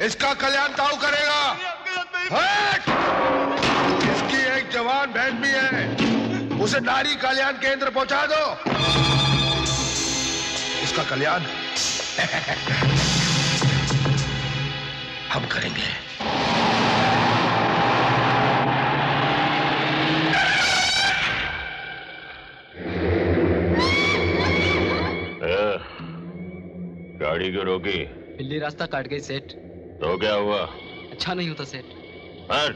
इसका कल्याण ताऊ करेगा। हट! इसकी एक जवान बहन भी है, उसे नारी कल्याण केंद्र पहुंचा दो। इसका कल्याण हम करेंगे। गाड़ी क्यों रोकी? बिल्ली रास्ता काट गई सेठ। तो क्या हुआ? अच्छा नहीं होता सेठ। हट!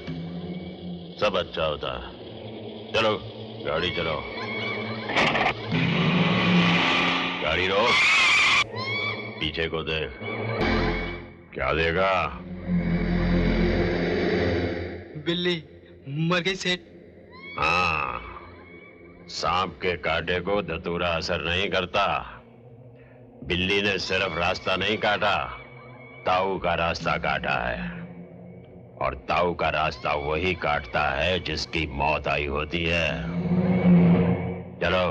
सब अच्छा होता है। चलो गाड़ी चलाओ। गाड़ी रोक, पीछे को देख। क्या देगा? बिल्ली मर गई सेठ। हाँ, सांप के कांटे को धतूरा असर नहीं करता। बिल्ली ने सिर्फ रास्ता नहीं काटा, ताऊ का रास्ता काटा है। और ताऊ का रास्ता वही काटता है जिसकी मौत आई होती है। चलो।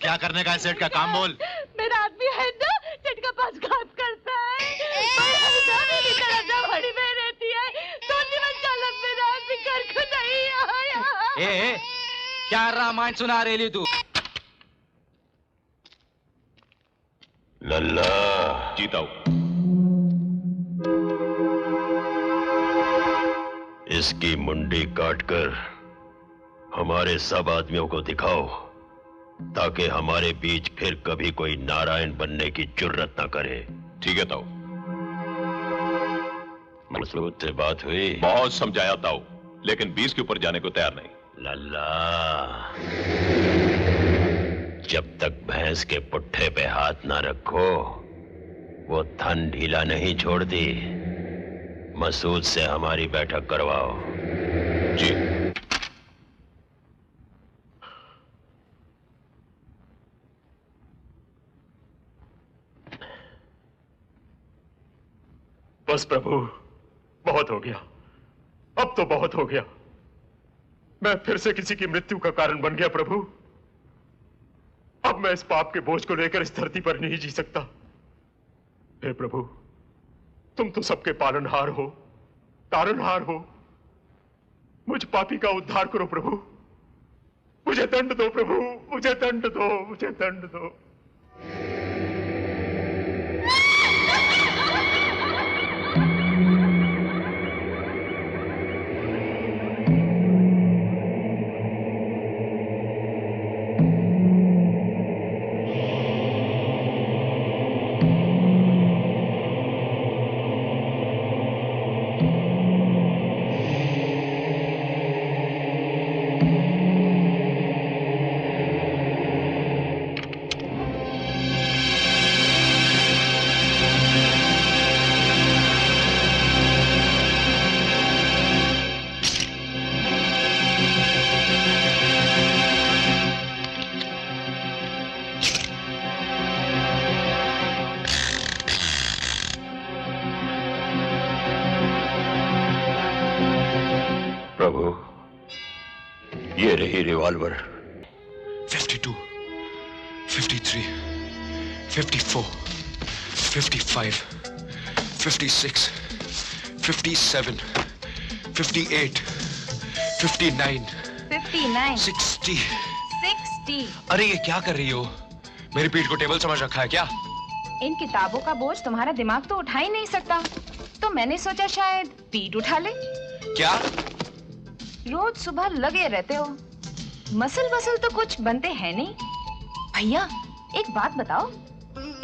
क्या करने का है सेठ का काम बोल। मेरा आदमी है ना, सेठ का पक्षघात करता है। मेरी तरह बड़ी में रहती है, तो चालक मेरा आदमी घर को नहीं आया। ए, क्या रामायण सुना रही तू? लल्ला जीता हूं। इसकी मुंडी काटकर हमारे सब आदमियों को दिखाओ, ताकि हमारे बीच फिर कभी कोई नारायण बनने की जुर्रत ना करे। ठीक है ताऊ। मसूद से बात हुई? बहुत समझाया ताऊ, लेकिन 20 के ऊपर जाने को तैयार नहीं। लल्ला, जब तक भैंस के पुट्ठे पे हाथ ना रखो, वो थन ढीला नहीं छोड़ती। मसूद से हमारी बैठक करवाओ। जी। बस प्रभु, बहुत हो गया। अब तो बहुत हो गया। मैं फिर से किसी की मृत्यु का कारण बन गया प्रभु। अब मैं इस पाप के बोझ को लेकर इस धरती पर नहीं जी सकता। हे प्रभु, तुम तो सबके पालनहार हो, तारनहार हो। मुझ पापी का उद्धार करो प्रभु। मुझे दंड दो प्रभु, मुझे दंड दो, मुझे दंड दो। प्रभु, ये रही रिवॉल्वर। 52, 53, 54, 55, 56, 57, 58, 59, 59, 60। 60। अरे ये क्या कर रही हो? मेरी पीठ को टेबल समझ रखा है क्या? इन किताबों का बोझ तुम्हारा दिमाग तो उठा ही नहीं सकता, तो मैंने सोचा शायद पीठ उठा ले। क्या? रोज सुबह लगे रहते हो, मसल वसल तो कुछ बनते हैं नहीं। भैया एक बात बताओ,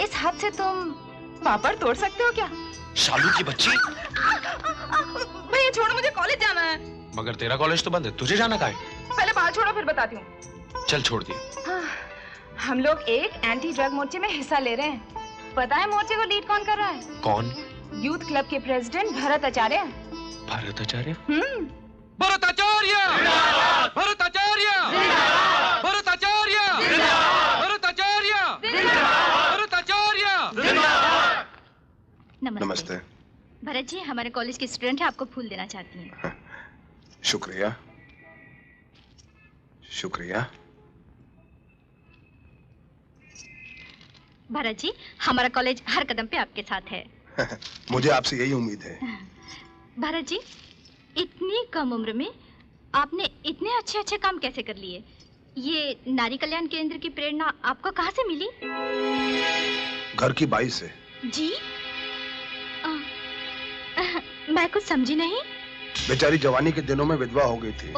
इस हाथ से तुम पापड़ तोड़ सकते हो क्या? शालू की बच्ची। भैया छोड़ो, मुझे कॉलेज जाना है। मगर तेरा कॉलेज तो बंद है, तुझे जाना कहाँ है? पहले बाल छोड़ो फिर बताती हूँ। चल छोड़ दिए। हाँ, हम लोग एक एंटी ड्रग मोर्चे में हिस्सा ले रहे हैं। पता है मोर्चे को लीड कौन कर रहा है? कौन? यूथ क्लब के प्रेसिडेंट भरत आचार्य। भरत आचार्य? भरत आचार्य! भरत आचार्य! नमस्ते। भरत जी हमारे कॉलेज की स्टूडेंट है, आपको फूल देना चाहती हैं। शुक्रिया शुक्रिया। भरत जी हमारा कॉलेज हर कदम पे आपके साथ है। मुझे आपसे यही उम्मीद है। भरत जी इतनी कम उम्र में आपने इतने अच्छे अच्छे काम कैसे कर लिए? ये नारी कल्याण केंद्र की प्रेरणा आपको कहाँ से मिली? घर की बाई से। जी मैं कुछ समझी नहीं। बेचारी जवानी के दिनों में विधवा हो गई थी,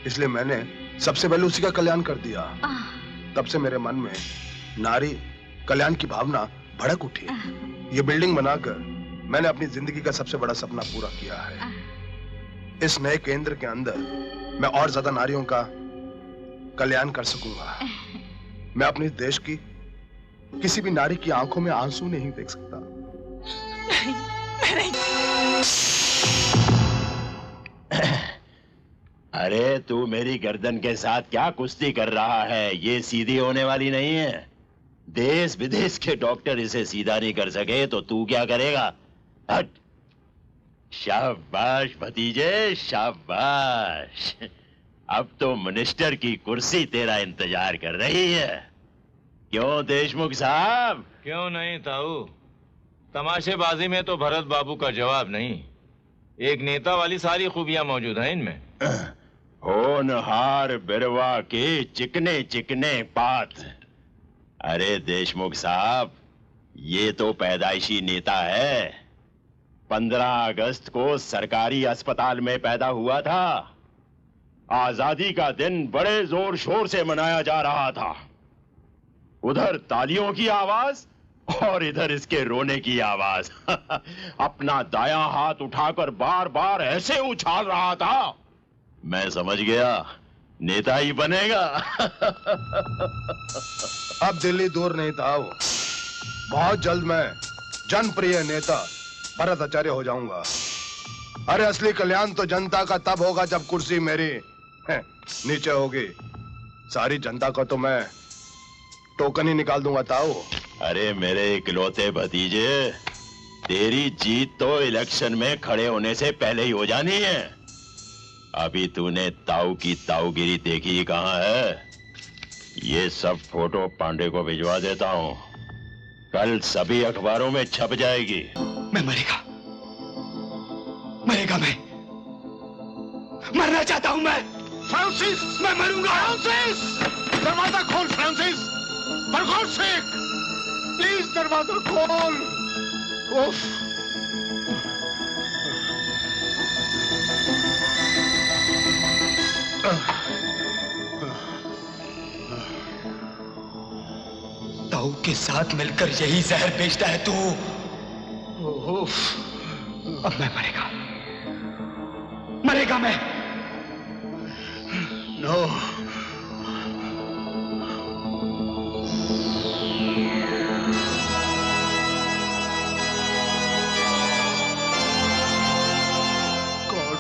इसलिए मैंने सबसे पहले उसी का कल्याण कर दिया। तब से मेरे मन में नारी कल्याण की भावना भड़क उठी। ये बिल्डिंग बनाकर मैंने अपनी जिंदगी का सबसे बड़ा सपना पूरा किया है। इस नए केंद्र के अंदर मैं और ज्यादा नारियों का कल्याण कर सकूंगा। मैं अपने देश की किसी भी नारी की आंखों में आंसू नहीं देख सकता। अरे तू मेरी गर्दन के साथ क्या कुश्ती कर रहा है? ये सीधी होने वाली नहीं है। देश विदेश के डॉक्टर इसे सीधा नहीं कर सके तो तू क्या करेगा? हट। शाबाश भतीजे शाबाश। अब तो मिनिस्टर की कुर्सी तेरा इंतजार कर रही है। क्यों देशमुख साहब? क्यों नहीं ताऊ, तमाशेबाजी में तो भरत बाबू का जवाब नहीं। एक नेता वाली सारी खूबियां मौजूद हैं इनमें। होनहार बिरवा के चिकने चिकने पात। अरे देशमुख साहब ये तो पैदाइशी नेता है। 15 अगस्त को सरकारी अस्पताल में पैदा हुआ था। आजादी का दिन बड़े जोर शोर से मनाया जा रहा था। उधर तालियों की आवाज और इधर इसके रोने की आवाज। अपना दायां हाथ उठाकर बार बार ऐसे उछाल रहा था। मैं समझ गया नेता ही बनेगा। अब दिल्ली दूर नहीं था। बहुत जल्द मैं जनप्रिय नेता भरत आचार्य हो जाऊंगा। अरे असली कल्याण तो जनता का तब होगा जब कुर्सी मेरी नीचे होगी। सारी जनता का तो मैं टोकन ही निकाल दूंगा ताऊ। अरे मेरे इकलौते भतीजे, तेरी जीत तो इलेक्शन में खड़े होने से पहले ही हो जानी है। अभी तूने ताऊ की ताऊगिरी देखी ही कहां है। ये सब फोटो पांडे को भिजवा देता हूं, कल सभी अखबारों में छप जाएगी। मैं मरेगा मैं मरना चाहता हूं। मैं फ्रांसिस, मैं मरूंगा। फ्रांसिस, दरवाजा खोल Francis, for God sake please दरवाजा खोल। उफ। ताऊ के साथ मिलकर यही जहर बेचता है तू। अब मैं मरेगा मैं। नो। गॉड,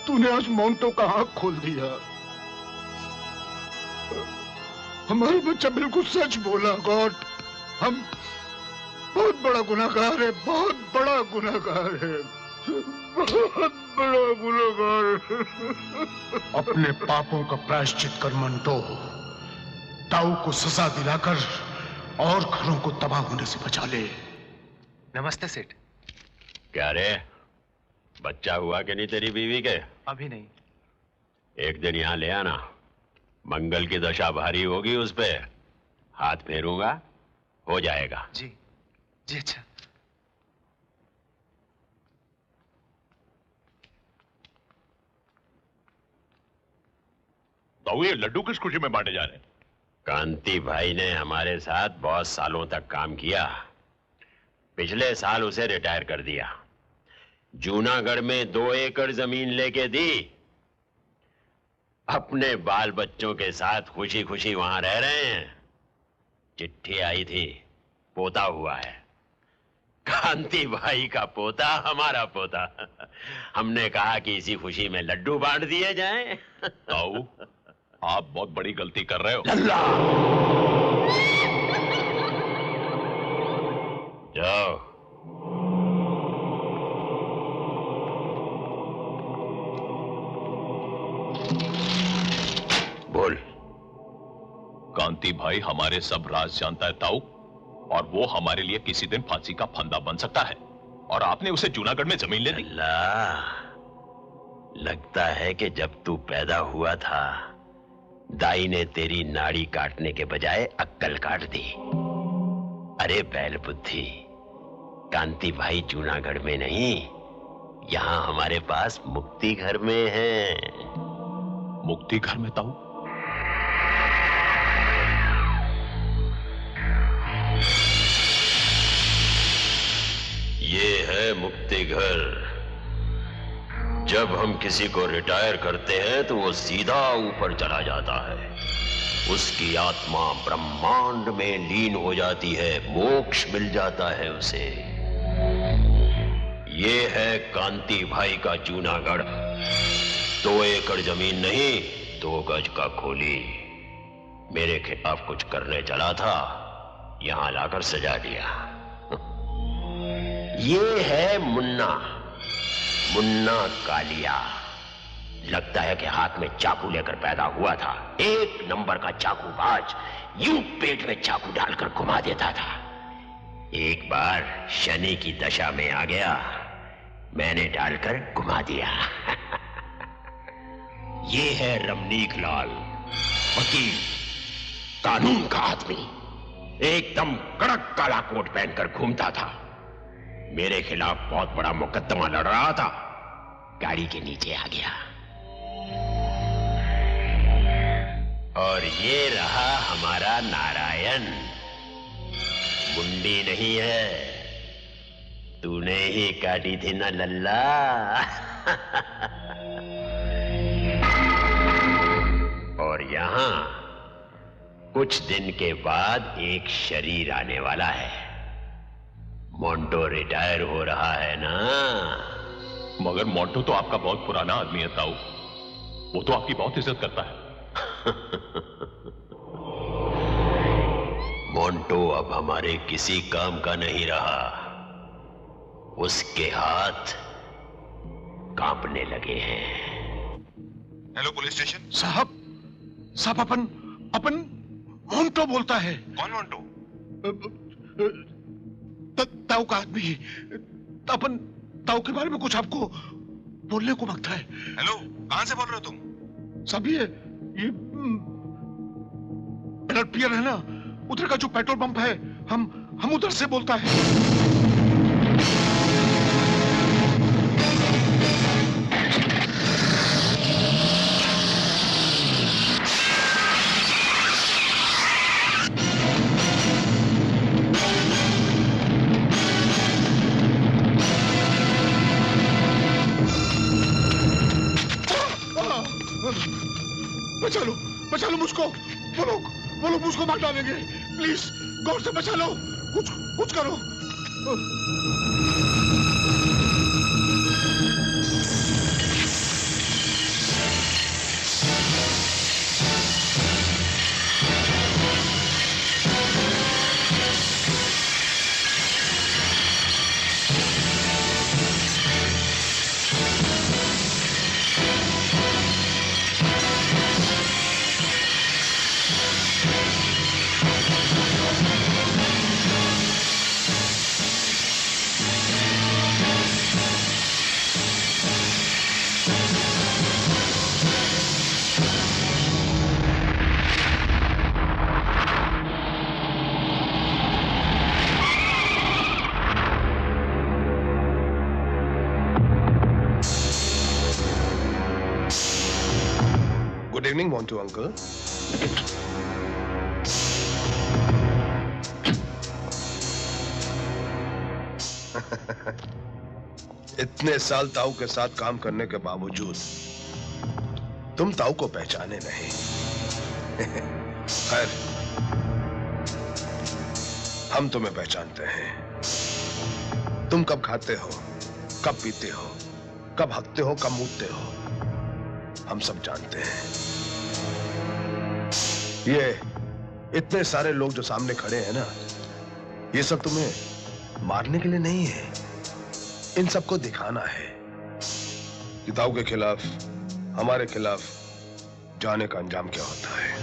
तूने आज माउंटो का आंख खोल दिया। हमारा बच्चा बिल्कुल सच बोला। गॉड, हम बहुत बड़ा गुनाहगार है, बहुत बड़ा गुनाहगार है, बहुत बड़ा गुनाहगार। अपने पापों का प्रायश्चित कर मंटो। ताऊ को सजा दिलाकर और घरों को तबाह होने से बचा ले। नमस्ते सेठ। क्या रे, बच्चा हुआ कि नहीं तेरी बीवी के? अभी नहीं। एक दिन यहां ले आना। मंगल की दशा भारी होगी, उस पे हाथ फेरूंगा, हो जाएगा। जी जी। अच्छा। ताऊ ये लड्डू किस खुशी में बांटे जा रहे हैं? कांति भाई ने हमारे साथ बहुत सालों तक काम किया। पिछले साल उसे रिटायर कर दिया। जूनागढ़ में 2 एकड़ जमीन लेके दी। अपने बाल बच्चों के साथ खुशी खुशी वहां रह रहे हैं। चिट्ठी आई थी, पोता हुआ है। कांति भाई का पोता, हमारा पोता। हमने कहा कि इसी खुशी में लड्डू बांट दिए जाएं। ताऊ आप बहुत बड़ी गलती कर रहे हो। जाओ। बोल। कांति भाई हमारे सब राज जानता है ताऊ, और वो हमारे लिए किसी दिन फांसी का फंदा बन सकता है, और आपने उसे जूनागढ़ में जमीन ले दी। अल्लाह, लगता है कि जब तू पैदा हुआ था दाई ने तेरी नाड़ी काटने के बजाय अक्कल काट दी। अरे बैल बुद्धि, कांति भाई जूनागढ़ में नहीं, यहाँ हमारे पास मुक्ति घर में है। मुक्ति घर में ताऊ? ये है मुक्ति घर। जब हम किसी को रिटायर करते हैं तो वो सीधा ऊपर चला जाता है, उसकी आत्मा ब्रह्मांड में लीन हो जाती है, मोक्ष मिल जाता है उसे। ये है कांति भाई का जूनागढ़। 2 एकड़ जमीन नहीं, 2 गज का खोली। मेरे खिलाफ कुछ करने चला था, यहां लाकर सजा दिया। ये है मुन्ना, मुन्ना कालिया। लगता है कि हाथ में चाकू लेकर पैदा हुआ था। 1 नंबर का चाकूबाज, यूं पेट में चाकू डालकर घुमा देता था। एक बार शनि की दशा में आ गया, मैंने डालकर घुमा दिया। ये है रमनीक लाल, वकील, कानून का आदमी, एकदम कड़क काला कोट पहनकर घूमता था। मेरे खिलाफ बहुत बड़ा मुकदमा लड़ रहा था, गाड़ी के नीचे आ गया। और ये रहा हमारा नारायण। मुंडी नहीं है, तूने ही काटी थी ना लल्ला। और यहां कुछ दिन के बाद एक शरीर आने वाला है। मोंटो रिटायर हो रहा है ना? मगर मोंटो तो आपका बहुत पुराना आदमी है ताऊ, वो तो आपकी बहुत इज्जत करता है। मोंटो अब हमारे किसी काम का नहीं रहा, उसके हाथ कांपने लगे हैं। Hello police station. साहब अपन मोंटो बोलता है। कौन मोंटो? ताऊ का आदमी। अपन ताऊ के बारे में कुछ आपको बोलने को मांगता है। हेलो, कहां से बोल रहे हो तुम? सब ये पियर है ना, उधर का जो पेट्रोल पंप है, हम उधर से बोलता है। बचा लो मुझको। वो लोग मुझको मार डालेंगे। प्लीज गौर से बचा लो, कुछ करो। Good evening, Montu uncle. इतने साल ताऊ के साथ काम करने के बावजूद तुम ताऊ को पहचाने नहीं। खैर, हम तुम्हें पहचानते हैं। तुम कब खाते हो, कब पीते हो, कब हकते हो, कब मूतते हो, हम सब जानते हैं। ये इतने सारे लोग जो सामने खड़े हैं ना, ये सब तुम्हें मारने के लिए नहीं है, इन सबको दिखाना है कि ताऊ के खिलाफ, हमारे खिलाफ जाने का अंजाम क्या होता है।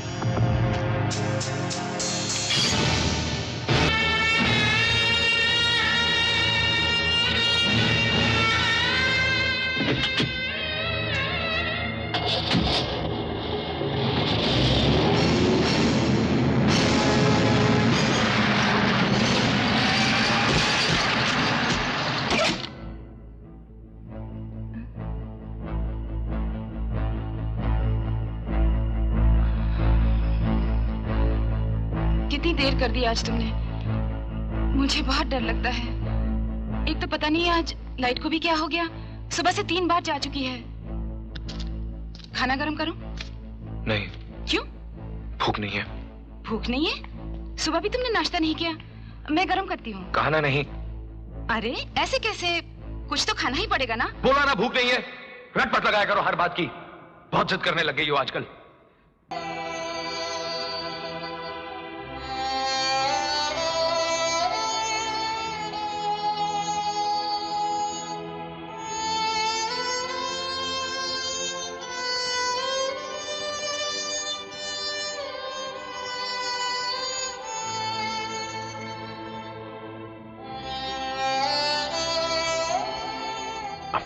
कितनी देर कर दी आज तुमने? मुझे बहुत डर लगता है। एक तो पता नहीं आज लाइट को भी क्या हो गया, सुबह से 3 बार जा चुकी है। खाना गरम करूं? नहीं। क्यों? भूख नहीं है। भूख नहीं है? सुबह भी तुमने नाश्ता नहीं किया। मैं गरम करती हूँ। कहा ना नहीं। अरे ऐसे कैसे? कुछ तो खाना ही पड़ेगा ना। बोला ना भूख नहीं है। रटपट लगाया करो हर बात की। बहुत जिद करने लग गई हो आजकल।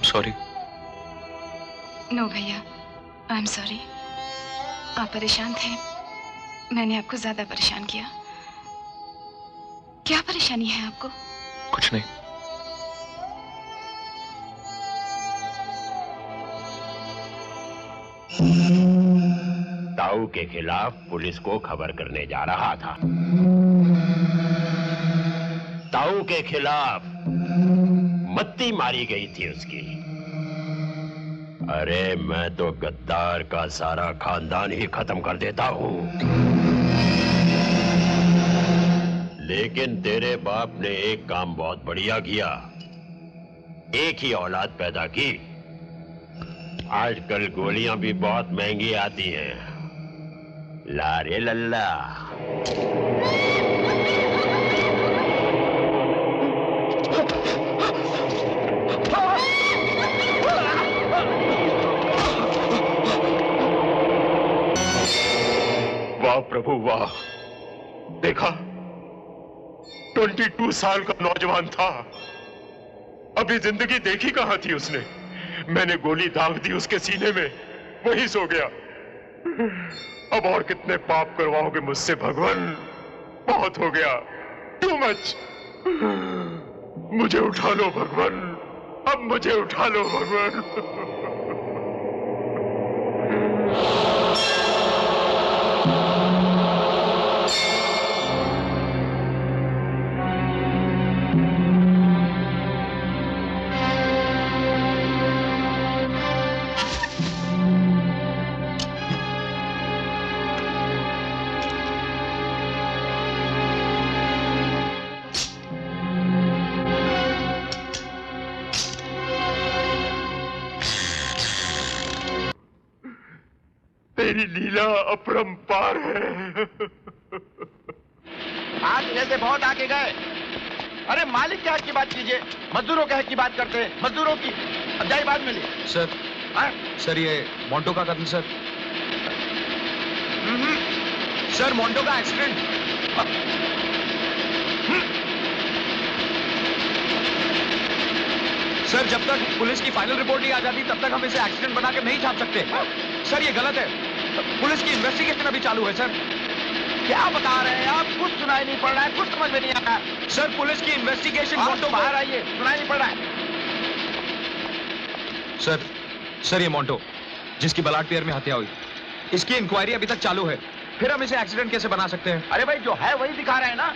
सॉरी। नो भैया, आई एम सॉरी। आप परेशान थे, मैंने आपको ज्यादा परेशान किया। क्या परेशानी है आपको? कुछ नहीं। ताऊ के खिलाफ पुलिस को खबर करने जा रहा था। ताऊ के खिलाफ मत्ती मारी गई थी उसकी। अरे मैं तो गद्दार का सारा खानदान ही खत्म कर देता हूं। लेकिन तेरे बाप ने एक काम बहुत बढ़िया किया। एक ही औलाद पैदा की। आजकल गोलियां भी बहुत महंगी आती हैं। लारे लल्ला। वाह प्रभु वाह। देखा, 22 साल का नौजवान था, अभी जिंदगी देखी कहां थी उसने। मैंने गोली दाग दी उसके सीने में, वहीं सो गया। अब और कितने पाप करवाओगे मुझसे भगवान? बहुत हो गया, टू मच। मुझे उठा लो भगवान, अब मुझे उठा लो भगवान। तेरी लीला अपरंपार है। आज जैसे बहुत आगे गए। अरे मालिक के हक की बात कीजिए, मजदूरों के हक की बात करते हैं। मजदूरों की अजाई बात मिली। सर, सर ये मोंटो का कत्ल सर। सर मोंटो का एक्सीडेंट। सर जब तक पुलिस की फाइनल रिपोर्ट नहीं आ जाती तब तक हम इसे एक्सीडेंट बना के नहीं छाप सकते। सर ये गलत है। पुलिस की इन्वेस्टिगेशन अभी चालू है सर। क्या बता रहे हैं आप? कुछ सुनाई नहीं पड़ रहा है, कुछ समझ में नहीं आ रहा है। सर पुलिस की इन्वेस्टिगेशन मोंटो बाहर आइए, सुनाई नहीं पड़ रहा है। सर ये मोंटो जिसकी बलाट पियर में हत्या हुई, इसकी इंक्वायरी अभी तक चालू है। फिर हम इसे एक्सीडेंट कैसे बना सकते हैं? अरे भाई जो है वही दिखा रहे हैं ना।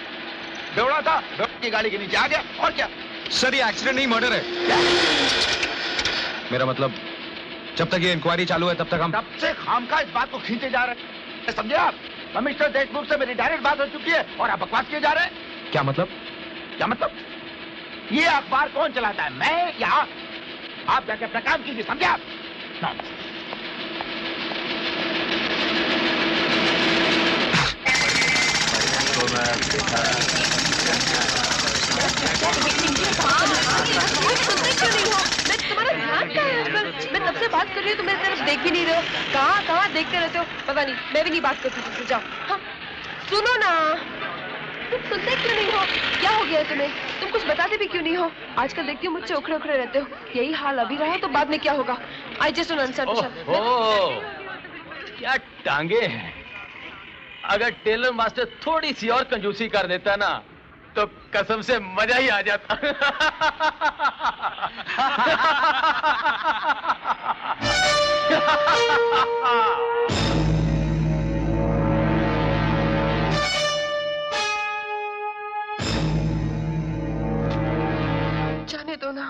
दौड़ा था, दौड़ की गाड़ी के नीचे आ गया, और क्या? सर ये एक्सीडेंट नहीं मर्डर है। मेरा मतलब जब तक ये इंक्वायरी चालू है तब तक हम तब से खामखा इस बात को खींचे जा रहे हैं। समझे आप? कमिश्नर देशमुख से मेरी डायरेक्ट बात हो चुकी है और आप बकवास किए जा रहे हैं। क्या मतलब? क्या मतलब? ये अखबार कौन चलाता है, मैं या आप? जाके अपना काम कीजिए, समझे आप? तो मैं तुमसे बात कर रही हूँ तो मेरी तरफ देख भी नहीं रहे हो। कहाँ देखते रहते हो? पता नहीं, मैं भी नहीं बात करती तुमसे। जाओ। हाँ, सुनो ना, तुम सुनते क्यों नहीं हो? क्या हो गया तुम्हें? तुम कुछ बताते भी क्यों नहीं हो? आजकल देखती हूँ मुझसे उखड़े उखड़े रहते हो। यही हाल अभी रहा तो बाद में क्या होगा? I just don't understand. क्या टांगे हैं। अगर टेलर मास्टर थोड़ी सी और कंजूसी कर देता ना तो कसम से मजा ही आ जाता। जाने दो ना।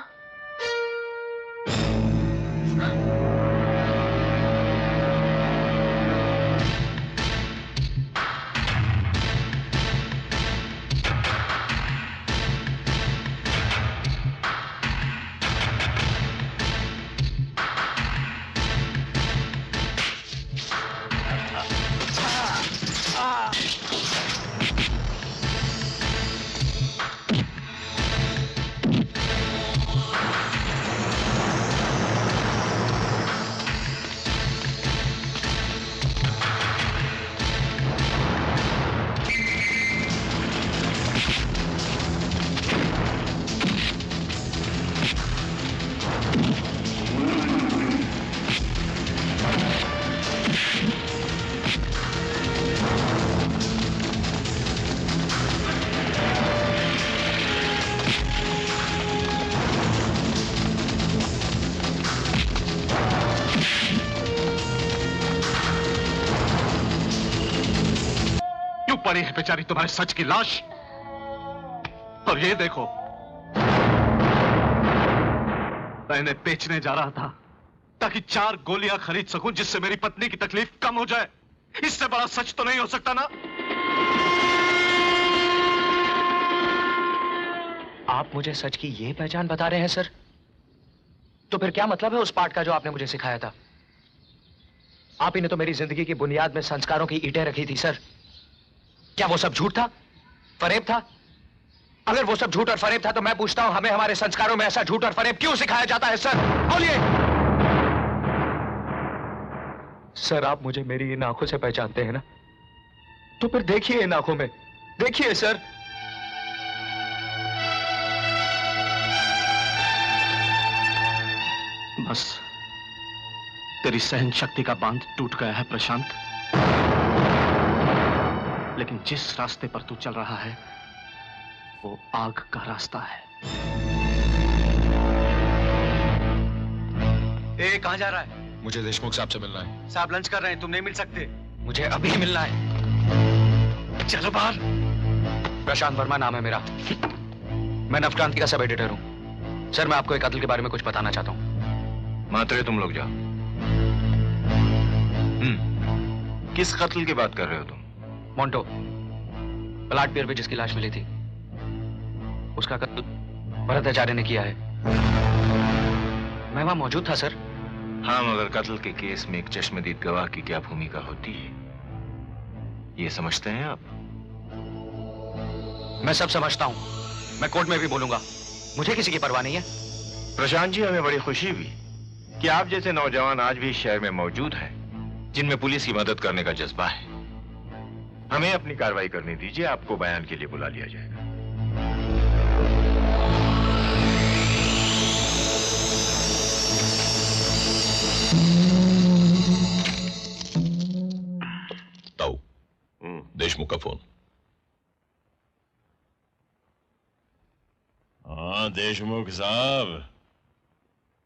पड़ी है बेचारी तुम्हारे सच की लाश। और ये देखो, मैं इन्हें बेचने जा रहा था ताकि 4 गोलियां खरीद सकूं जिससे मेरी पत्नी की तकलीफ कम हो जाए। इससे बड़ा सच तो नहीं हो सकता ना। आप मुझे सच की ये पहचान बता रहे हैं सर? तो फिर क्या मतलब है उस पाठ का जो आपने मुझे सिखाया था? आप ही ने तो मेरी जिंदगी की बुनियाद में संस्कारों की ईंटें रखी थी सर। क्या वो सब झूठ था, फरेब था? अगर वो सब झूठ और फरेब था तो मैं पूछता हूं, हमें हमारे संस्कारों में ऐसा झूठ और फरेब क्यों सिखाया जाता है सर? बोलिए। सर, आप मुझे मेरी इन आंखों से पहचानते हैं ना? तो फिर देखिए इन आंखों में, देखिए सर। बस तेरी सहन शक्ति का बांध टूट गया है प्रशांत। लेकिन जिस रास्ते पर तू चल रहा है वो आग का रास्ता है। ए, कहां जा रहा है? मुझे देशमुख साहब से मिलना है। साहब लंच कर रहे हैं, तुम नहीं मिल सकते। मुझे अभी मिलना है। चलो बाहर। प्रशांत वर्मा नाम है मेरा। मैं नवक्रांति का सब एडिटर हूं। सर, मैं आपको एक कत्ल के बारे में कुछ बताना चाहता हूं। मात्रे, तुम लोग जाओ। किस कत्ल की बात कर रहे हो तुम? मोंटो, प्लाट पियर पे जिसकी लाश मिली थी, उसका कत्ल भरत आचार्य ने किया है। मैं वहां मौजूद था सर। हाँ, मगर कत्ल के केस में एक चश्मदीद गवाह की क्या भूमिका होती है, ये समझते हैं आप? मैं सब समझता हूं, मैं कोर्ट में भी बोलूंगा, मुझे किसी की परवाह नहीं है। प्रशांत जी, हमें बड़ी खुशी हुई कि आप जैसे नौजवान आज भी शहर में मौजूद हैं जिनमें पुलिस की मदद करने का जज्बा है। हमें अपनी कार्रवाई करने दीजिए, आपको बयान के लिए बुला लिया जाएगा। ताऊ, देशमुख का फोन। हाँ देशमुख साहब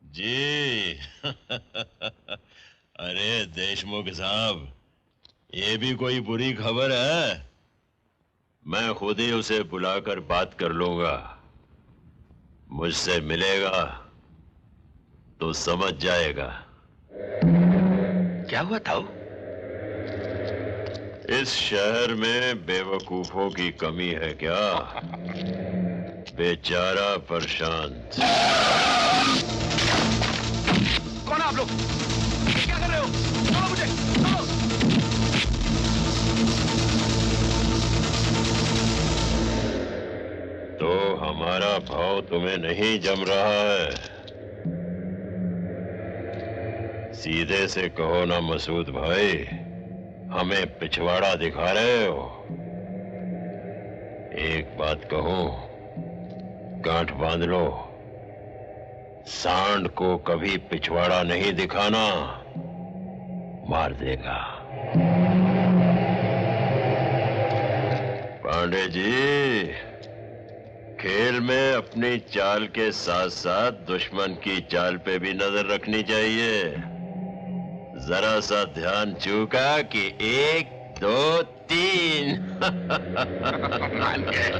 जी। अरे देशमुख साहब, ये भी कोई बुरी खबर है? मैं खुद ही उसे बुलाकर बात कर लूंगा। मुझसे मिलेगा तो समझ जाएगा। क्या हुआ ताऊ? इस शहर में बेवकूफों की कमी है क्या? बेचारा प्रशांत। कौन आप लोग? क्या कर रहे हो? छोड़ो मुझे, छोड़ो। तो हमारा भाव तुम्हें नहीं जम रहा है? सीधे से कहो ना मसूद भाई, हमें पिछवाड़ा दिखा रहे हो। एक बात कहो, गांठ बांध लो, सांड को कभी पिछवाड़ा नहीं दिखाना, मार देगा। पांडे जी, खेल में अपनी चाल के साथ साथ दुश्मन की चाल पे भी नजर रखनी चाहिए। जरा सा ध्यान चूका कि 1 2 3 मान गए।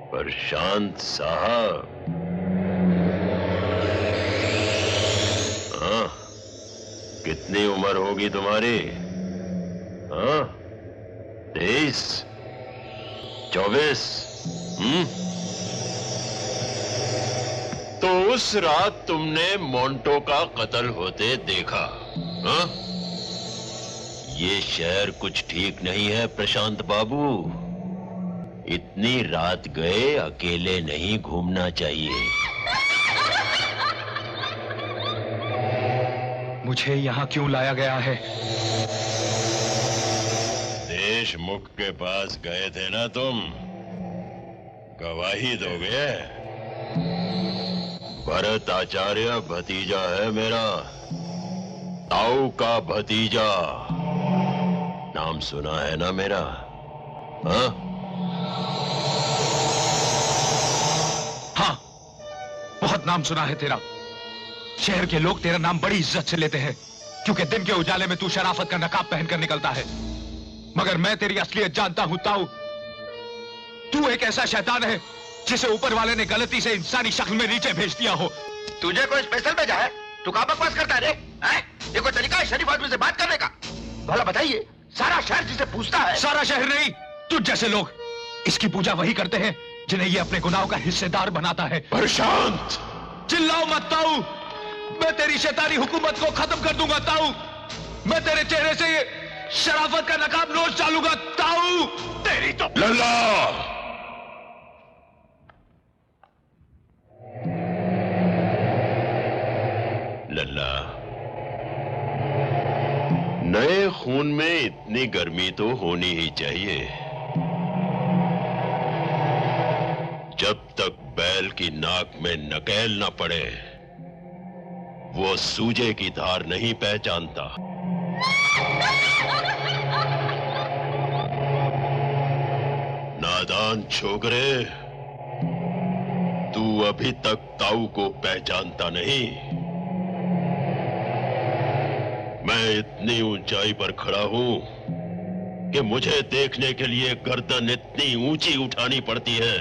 प्रशांत साहब, हाँ, कितनी उम्र होगी तुम्हारी? हाँ, 23, 24? तो उस रात तुमने मोंटो का कत्ल होते देखा? हाँ? ये शहर कुछ ठीक नहीं है प्रशांत बाबू। इतनी रात गए अकेले नहीं घूमना चाहिए। मुझे यहाँ क्यों लाया गया है? देशमुख के पास गए थे ना तुम, गवाही दोगे? भरत आचार्य भतीजा है मेरा, ताऊ का भतीजा। नाम सुना है ना मेरा? हाँ? बहुत नाम सुना है तेरा। शहर के लोग तेरा नाम बड़ी इज्जत से लेते हैं, क्योंकि दिन के उजाले में तू शराफत का नकाब पहनकर निकलता है। मगर मैं तेरी असलियत जानता हूं ताऊ। तू एक ऐसा शैतान है जिसे ऊपर वाले ने गलती से इंसानी शक्ल में नीचे भेज दिया हो। तुझे कोई स्पेशल भेजा है? तू कहां बकवास करता है रे? ये कोई तरीका है शरीफ आदमी से बात करने का? भला बताइए, सारा शहर जिसे पूछता है। सारा शहर नहीं, तुझ जैसे लोग इसकी पूजा वही करते हैं जिन्हें ये अपने गुनाहों का हिस्सेदार बनाता है। प्रशांत, चिल्लाओ मत ताऊ, मैं तेरी शैतानी हुकूमत को खत्म कर दूंगा ताऊ। मैं तेरे चेहरे से ये शराफत का नकाब नोच डालूंगा ताऊ। तेरी तो लल्ला, लल्ला, नए खून में इतनी गर्मी तो होनी ही चाहिए। जब तक बैल की नाक में नकेल न पड़े, वो सूजे की धार नहीं पहचानता। नादान छोकरे, तू अभी तक ताऊ को पहचानता नहीं। मैं इतनी ऊंचाई पर खड़ा हूं कि मुझे देखने के लिए गर्दन इतनी ऊंची उठानी पड़ती है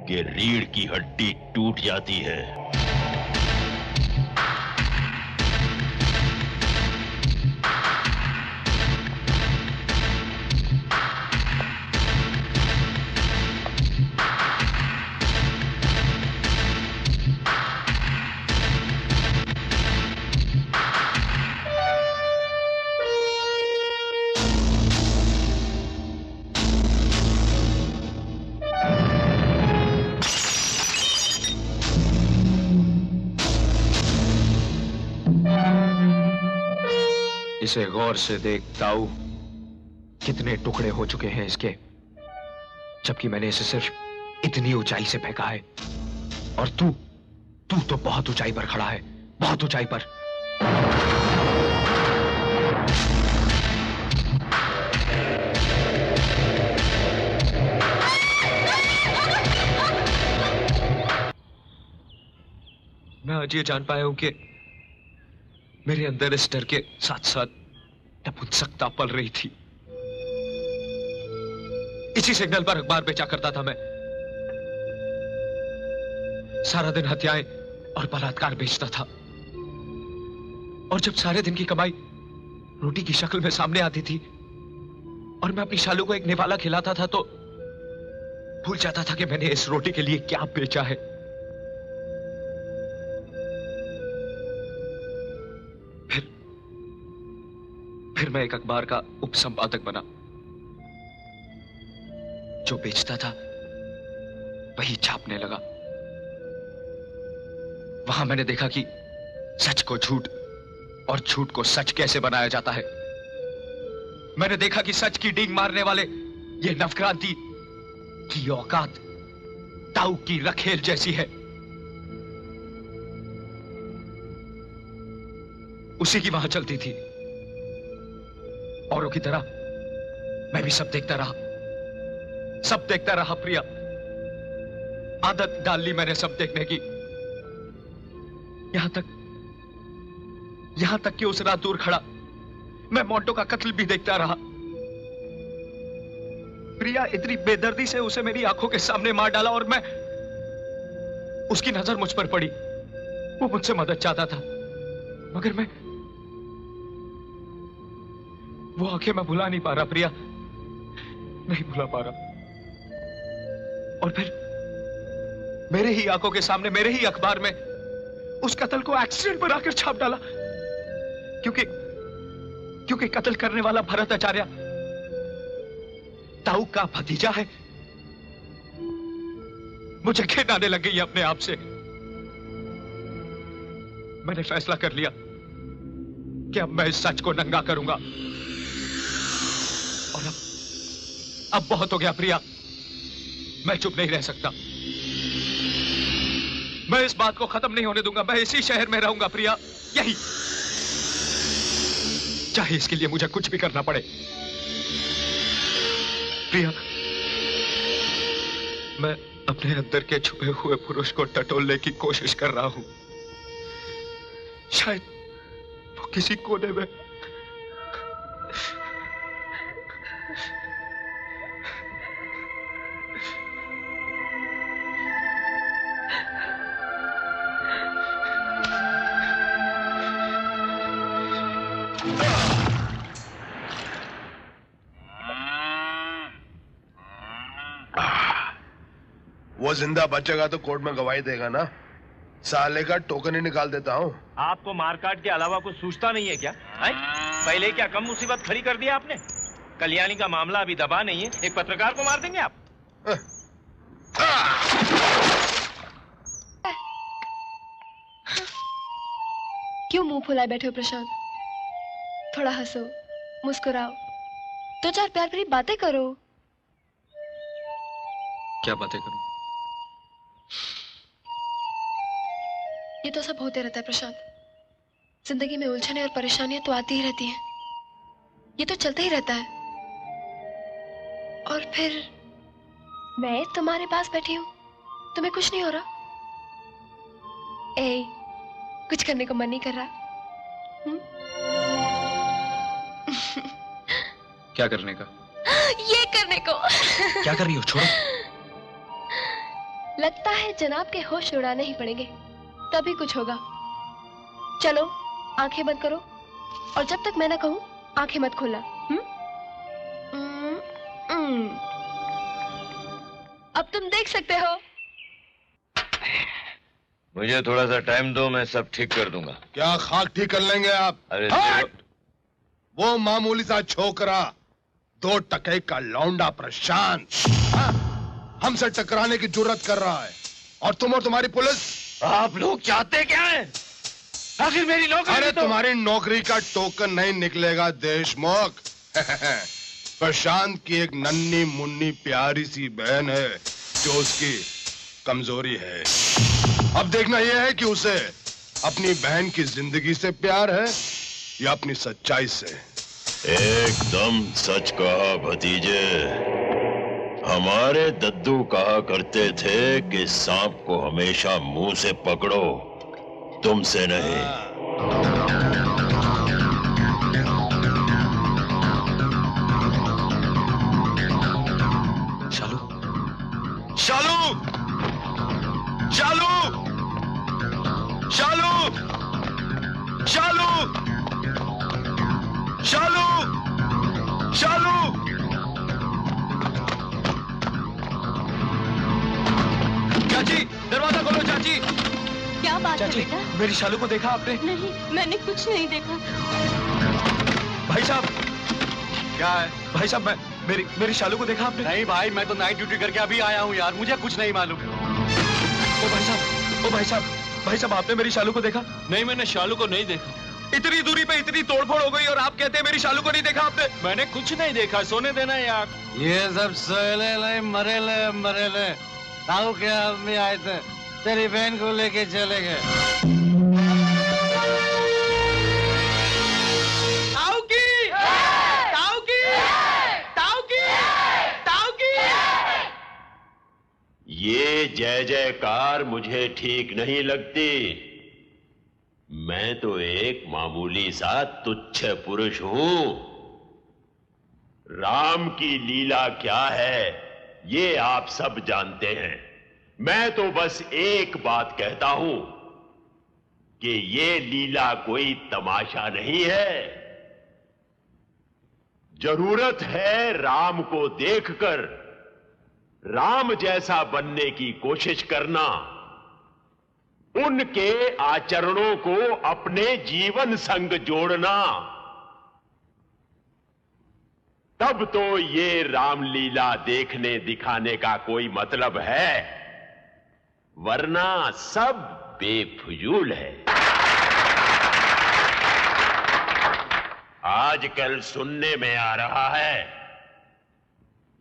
कि रीढ़ की हड्डी टूट जाती है। इसे गौर से देख ताऊ, कितने टुकड़े हो चुके हैं इसके, जबकि मैंने इसे सिर्फ इतनी ऊंचाई से फेंका है। और तू तो बहुत ऊंचाई पर खड़ा है, बहुत ऊंचाई पर। मैं आज ये जान पाया हूं कि मेरे अंदर इस डर के साथ साथ नपुंसकता पल रही थी। इसी सिग्नल पर अखबार बेचा करता था मैं। सारा दिन हत्याएं और बलात्कार बेचता था। और जब सारे दिन की कमाई रोटी की शक्ल में सामने आती थी और मैं अपनी शालू को एक निवाला खिलाता था, तो भूल जाता था कि मैंने इस रोटी के लिए क्या बेचा है। फिर मैं एक अखबार का उपसंपादक बना। जो बेचता था वही छापने लगा। वहां मैंने देखा कि सच को झूठ और झूठ को सच कैसे बनाया जाता है। मैंने देखा कि सच की डींग मारने वाले ये नवक्रांति की औकात ताऊ की रखेल जैसी है। उसी की वहां चलती थी। औरों की तरह मैं भी सब देखता रहा प्रिया। आदत डाल ली मैंने सब देखने की। यहां तक कि उस रात दूर खड़ा मैं मोंटो का कत्ल भी देखता रहा। प्रिया इतनी बेदर्दी से उसे मेरी आंखों के सामने मार डाला और मैं उसकी नजर मुझ पर पड़ी। वो मुझसे मदद चाहता था मगर मैं वो आंखें मैं भुला नहीं पा रहा प्रिया, नहीं भुला पा रहा। और फिर मेरे ही आंखों के सामने मेरे ही अखबार में उस कत्ल को एक्सीडेंट पर आकर छाप डाला। क्योंकि कत्ल करने वाला भरत आचार्य ताऊ का भतीजा है। मुझे घिन आने लग गई अपने आप से। मैंने फैसला कर लिया कि अब मैं इस सच को नंगा करूंगा। और अब बहुत हो गया प्रिया, मैं चुप नहीं रह सकता। मैं इस बात को खत्म नहीं होने दूंगा। मैं इसी शहर में रहूंगा प्रिया, यही, चाहे इसके लिए मुझे कुछ भी करना पड़े। प्रिया, मैं अपने अंदर के छुपे हुए पुरुष को टटोलने की कोशिश कर रहा हूं। शायद वो किसी कोने में वो जिंदा बचेगा तो कोर्ट में गवाही देगा ना। साले का टोकन ही निकाल देता हूँ। आपको मारकाट के अलावा कुछ सूझता नहीं है क्या? पहले क्या कम मुसीबत खड़ी कर दिया आपने? कल्याणी का मामला अभी दबा नहीं है, एक पत्रकार को मार देंगे आप? क्यों मुंह फुलाए बैठे हो प्रशांत? थोड़ा हंसो, मुस्कुराओ, दो चार प्यार भरी बातें करो। क्या बातें करूं? ये तो सब होते रहता है प्रशांत। जिंदगी में उलझने और परेशानियां तो आती ही रहती हैं। ये तो चलता ही रहता है। और फिर मैं तुम्हारे पास बैठी हूं, तुम्हें कुछ नहीं हो रहा? ए, कुछ करने को मन नहीं कर रहा? क्या करने का? ये करने को। क्या कर रही हो? छोड़ो। लगता है जनाब के होश उड़ाने ही पड़ेंगे, तभी कुछ होगा। चलो आंखें बंद करो और जब तक मैं ना कहूं आंखें मत खोलना। अब तुम देख सकते हो। मुझे थोड़ा सा टाइम दो, मैं सब ठीक कर दूंगा। क्या खाक ठीक कर लेंगे आप? अरे वो मामूली सा छोकरा, 2 टके का लौंडा प्रशांत हमसे टकराने की जुर्रत कर रहा है और तुम और तुम्हारी पुलिस, आप लोग चाहते क्या हैं? आखिर मेरी नौकरी? अरे तुम्हारी नौकरी का टोकन नहीं निकलेगा देशमुख। प्रशांत की एक नन्ही मुन्नी प्यारी सी बहन है जो उसकी कमजोरी है। अब देखना यह है कि उसे अपनी बहन की जिंदगी से प्यार है या अपनी सच्चाई से। एकदम सच कहा भतीजे। हमारे दद्दू कहा करते थे कि सांप को हमेशा मुंह से पकड़ो, तुमसे नहीं। शालू, शालू, शालू, शालू, शालू, शालू, शालू। चाची दरवाजा खोलो चाची। क्या बात है चाची, बेटा? मेरी शालू को देखा आपने? नहीं, मैंने कुछ नहीं देखा। भाई साहब क्या है? भाई साहब मेरी शालू को देखा आपने? नहीं भाई, मैं तो नाइट ड्यूटी करके अभी आया हूँ यार, मुझे कुछ नहीं मालूम। ओ भाई साहब आपने मेरी शालू को देखा? नहीं, मैंने शालू को नहीं देखा। इतनी दूरी पे इतनी तोड़फोड़ हो गई और आप कहते हैं मेरी शालू को नहीं देखा आपने? मैंने कुछ नहीं देखा, सोने देना यार। ये सब सोएले नहीं, मरेले ताऊ के आदमी आए थे, तेरी बहन को लेके चले गए। ये जय जयकार मुझे ठीक नहीं लगती। मैं तो एक मामूली सा तुच्छ पुरुष हूं। राम की लीला क्या है ये आप सब जानते हैं। मैं तो बस एक बात कहता हूं कि ये लीला कोई तमाशा नहीं है। जरूरत है राम को देखकर राम जैसा बनने की कोशिश करना, उनके आचरणों को अपने जीवन संग जोड़ना। तब तो ये रामलीला देखने दिखाने का कोई मतलब है, वरना सब बेफजूल है। आजकल सुनने में आ रहा है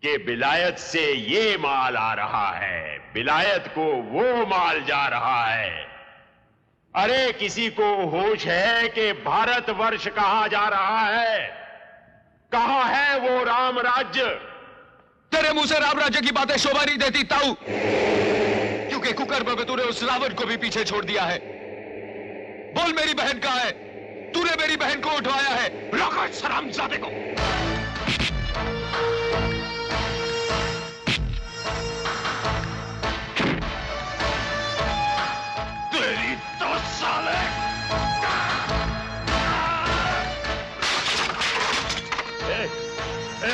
कि बिलायत से ये माल आ रहा है, बिलायत को वो माल जा रहा है। अरे किसी को होश है कि भारतवर्ष कहां जा रहा है? कहां है वो राम राज्य? तेरे मुंह से राम राज्य की बातें शोभा नहीं देती ताऊ, क्योंकि कुकर में तूने उस रावण को भी पीछे छोड़ दिया है। बोल मेरी बहन कहां है? तूने मेरी बहन को उठवाया है। रोको इस हरामजादे को। तेरी तो साले।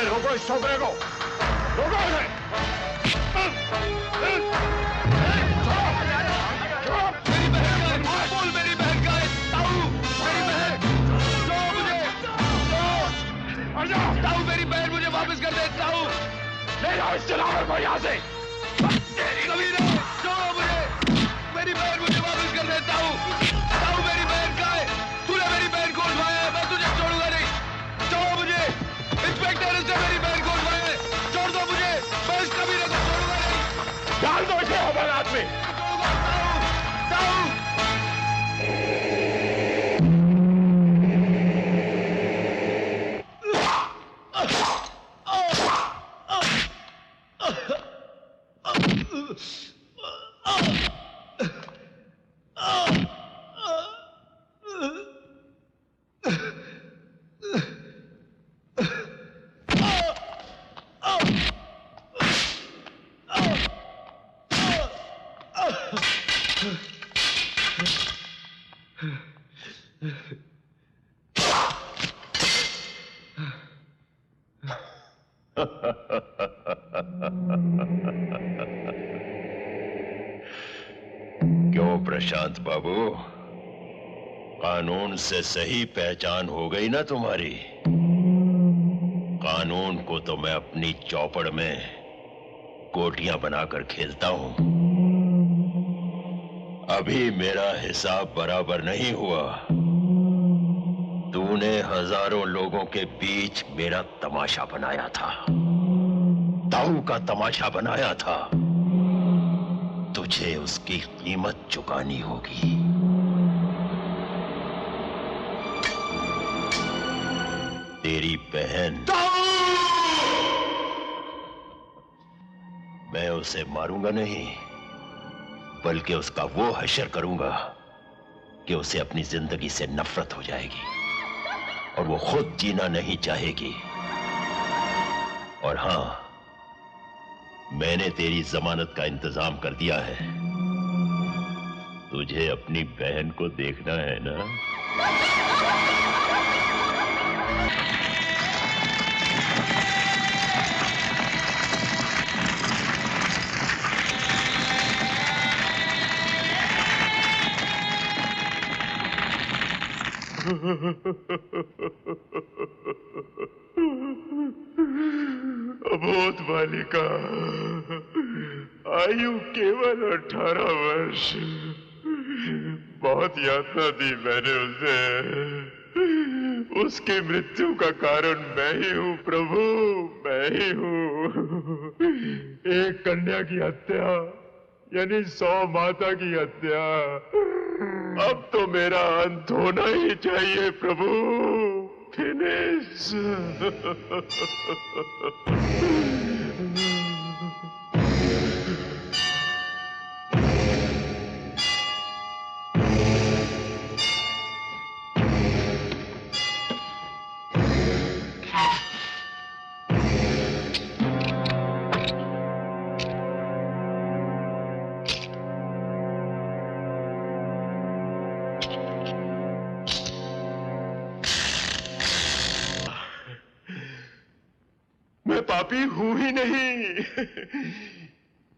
रोको इस छोकरे को, रोको इसे। बोल मेरी बहन का है ताऊ, मेरी बहन जो मुझे ताऊ, मेरी बहन मुझे वापस कर दे ताऊ। ले जाओ इस जलावर को यहाँ से। तेरी कमीने जो मुझे, मेरी बहन मुझे वापस कर दे ताऊ। ताऊ मेरी बहन का है, तूने मेरी बहन को उठवाया है, मैं तुझे छोड़ूंगा नहीं। छोड़ो मुझे, इंस्पेक्टर इसने मेरी बहन को उठवाया है, छोड़ दो मुझे, मैं इस कमीने को छोड़ूंगा नहीं। डाल दो इसे हवालात में। ताऊ क्यों प्रशांत बाबू, कानून से सही पहचान हो गई ना तुम्हारी? कानून को तो मैं अपनी चौपड़ में गोटियां बनाकर खेलता हूं। अभी मेरा हिसाब बराबर नहीं हुआ। तूने हजारों लोगों के बीच मेरा तमाशा बनाया था, ताऊ का तमाशा बनाया था। तुझे उसकी कीमत चुकानी होगी। तेरी बहन, मैं उसे मारूंगा नहीं, बल्कि उसका वो हश्र करूंगा कि उसे अपनी जिंदगी से नफरत हो जाएगी और वो खुद जीना नहीं चाहेगी। और हां, मैंने तेरी जमानत का इंतजाम कर दिया है। तुझे अपनी बहन को देखना है ना? अबोध बालिका, आयु केवल 18 वर्ष। बहुत यातना दी मैंने उसे। उसकी मृत्यु का कारण मैं ही हूँ प्रभु, मैं ही हूँ। एक कन्या की हत्या यानी 100 माता की हत्या। अब तो मेरा अंत होना ही चाहिए प्रभु। फिनिश। मैं पापी हूं ही नहीं।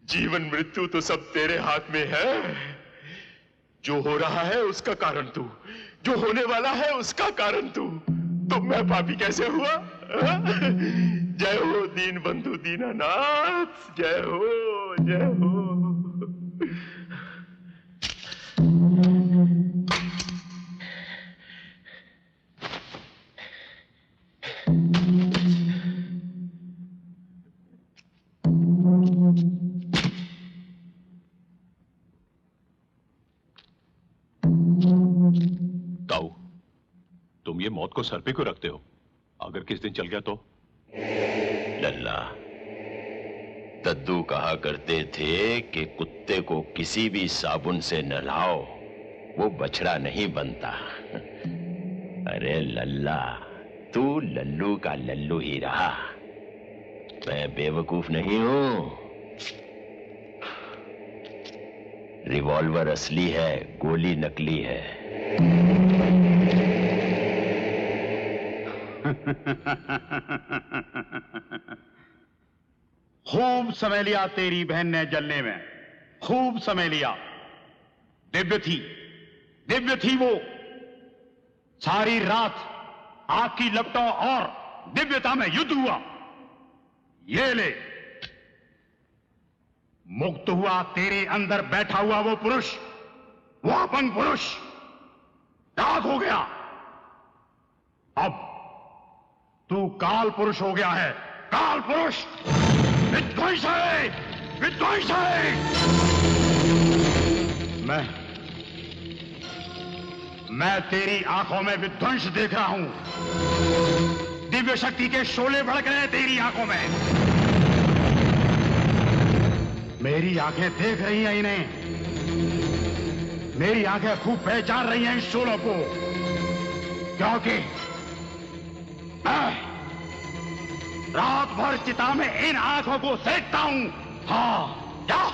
जीवन मृत्यु तो सब तेरे हाथ में है। जो हो रहा है उसका कारण तू, जो होने वाला है उसका कारण तू। तो मैं पापी कैसे हुआ? जय हो दीन बंधु दीनानाथ, जय हो, जय हो। ताऊ, तुम ये मौत को सर पे क्यों रखते हो? अगर किस दिन चल गया तो? लल्ला, दद्दू कहा करते थे कि कुत्ते को किसी भी साबुन से नहलाओ, वो बछड़ा नहीं बनता। अरे लल्ला, तू लल्लू का लल्लू ही रहा। मैं बेवकूफ नहीं हूं। रिवॉल्वर असली है, गोली नकली है। खूब समय लिया तेरी बहन ने जलने में, खूब समय लिया। दिव्य थी वो। सारी रात आग की लपटों और दिव्यता में युद्ध हुआ। ये ले, मुक्त हुआ तेरे अंदर बैठा हुआ वो पुरुष, वो अपन पुरुष राख हो गया। अब तू काल पुरुष हो गया है, काल पुरुष। विध्वंस है, विध्वंस है। मैं तेरी आंखों में विध्वंस देख रहा हूं। दिव्य शक्ति के शोले भड़क रहे हैं तेरी आंखों में। मेरी आंखें देख रही हैं इन्हें। मेरी आंखें खूब पहचान रही हैं इन शोलों को, क्योंकि मैं रात भर चिता में इन आंखों को सेकता हूं। हाँ, क्या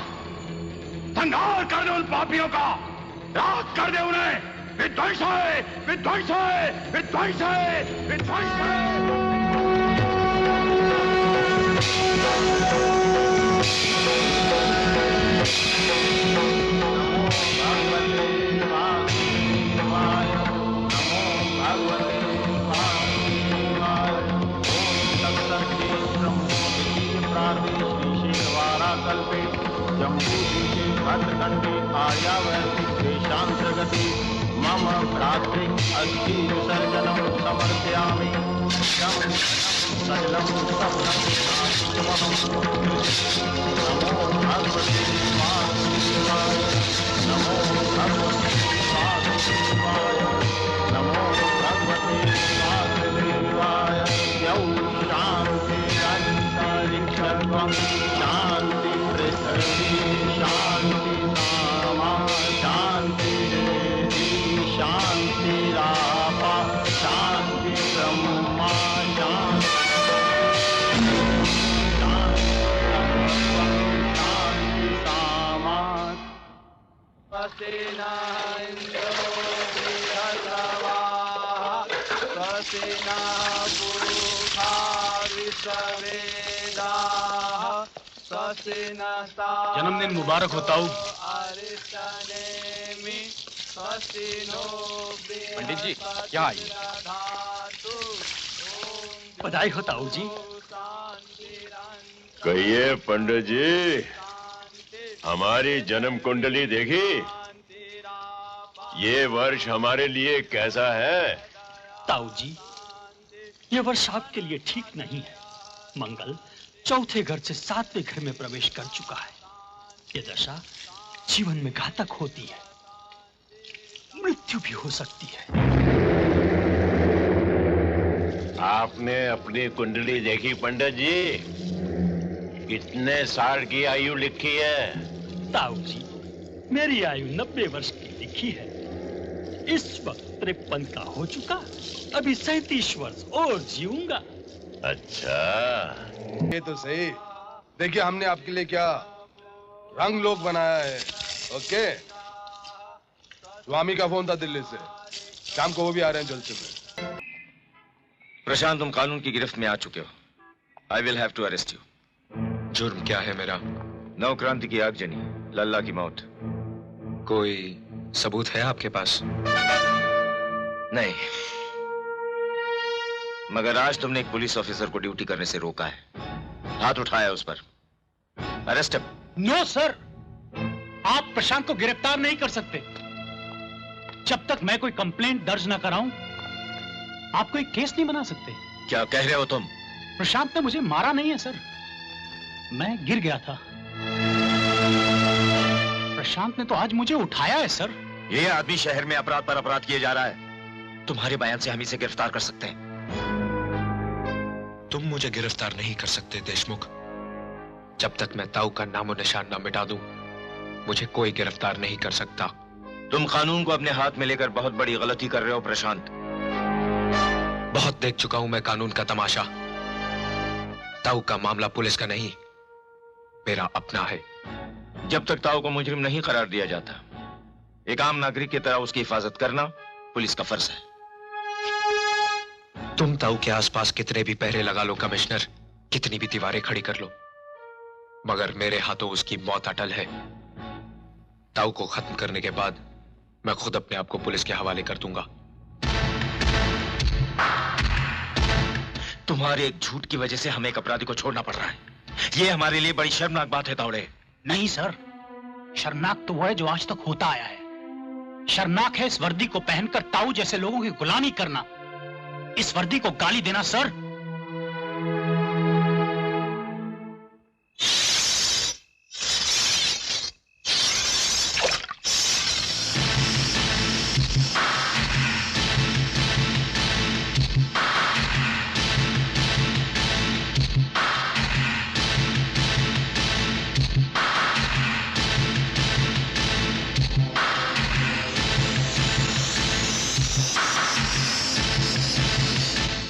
संहार कर दे उन पापियों का, राख कर दे उन्हें। विध्वंस है, विध्वंस है, विध्वंस है, विध्वंस है। कल्पे जम्बूद्वीपे भद्रखण्डे आर्यावर्ते देशान्तर्गते मम भ्रातृ अस्थि विसर्जनं समर्पयामि। सजलं सफलं नमो भगवते वासुदेवाय, नमो भगवते वासुदेवाय, नमो भगवते वासुदेवाय। यौ शान्ति अन्तरिक्षत्वं शान्ति पृथ्वी शान्ति नामा शान्ति शान्ति रापा शान्ति ब्रह्मा शान्ति सामा। स्वस्तिना इन्द्रो बृहस्पतिः स्वस्तिना पूषा विश्ववेदाः स्वस्तिना जन्मदिन मुबारक हो ताऊ। पंडित जी यहाँ आइए। बधाई हो ताऊ जी। कहिए पंडित जी, हमारी जन्म कुंडली देखी? ये वर्ष हमारे लिए कैसा है? ताऊ जी, ये वर्ष आपके लिए ठीक नहीं है। मंगल चौथे घर से सातवें घर में प्रवेश कर चुका है। ये दशा जीवन में घातक होती है, मृत्यु भी हो सकती है। आपने अपनी कुंडली देखी पंडित जी? कितने साल की आयु लिखी है? ताऊ जी, मेरी आयु 90 वर्ष की लिखी है। इस वक्त 53 का हो चुका, अभी 37 वर्ष और जीऊंगा। अच्छा, ये तो सही। देखिए हमने आपके लिए क्या रंग लोग बनाया है। ओके, स्वामी का फोन था दिल्ली से, शाम को वो भी आ रहे हैं जलसे में। प्रशांत, तुम कानून की गिरफ्त में आ चुके हो। I will have to arrest you. जुर्म क्या है मेरा? नवक्रांति की आगजनी, लल्ला की मौत। कोई सबूत है आपके पास? नहीं, मगर आज तुमने एक पुलिस ऑफिसर को ड्यूटी करने से रोका है, हाथ उठाया उस पर। Arrest him. नो सर, आप प्रशांत को गिरफ्तार नहीं कर सकते। जब तक मैं कोई कंप्लेंट दर्ज ना कराऊं, आप कोई केस नहीं बना सकते। क्या कह रहे हो तुम? प्रशांत ने मुझे मारा नहीं है सर, मैं गिर गया था। प्रशांत ने तो आज मुझे उठाया है सर। ये आदमी शहर में अपराध पर अपराध किए जा रहा है। तुम्हारे बयान से हम इसे गिरफ्तार कर सकते हैं। तुम मुझे गिरफ्तार नहीं कर सकते देशमुख। जब तक मैं ताऊ का नामो निशान ना मिटा दूं, मुझे कोई गिरफ्तार नहीं कर सकता। तुम कानून को अपने हाथ में लेकर बहुत बड़ी गलती कर रहे हो प्रशांत। बहुत देख चुका हूं मैं कानून का तमाशा। ताऊ का मामला पुलिस का नहीं, मेरा अपना है। जब तक ताऊ को मुजरिम नहीं करार दिया जाता, एक आम नागरिक की तरह उसकी हिफाजत करना पुलिस का फर्ज है। तुम ताऊ के आसपास कितने भी पहरे लगा लो कमिश्नर, कितनी भी दीवारें खड़ी कर लो, मगर मेरे हाथों उसकी मौत अटल है। ताऊ को खत्म करने के बाद मैं खुद अपने आप को पुलिस के हवाले कर दूंगा। तुम्हारे एक झूठ की वजह से हमें एक अपराधी को छोड़ना पड़ रहा है। ये हमारे लिए बड़ी शर्मनाक बात है तावड़े। नहीं सर, शर्मनाक तो वो है जो आज तक होता आया है। शर्मनाक है इस वर्दी को पहनकर ताऊ जैसे लोगों की गुलामी करना, इस वर्दी को गाली देना सर।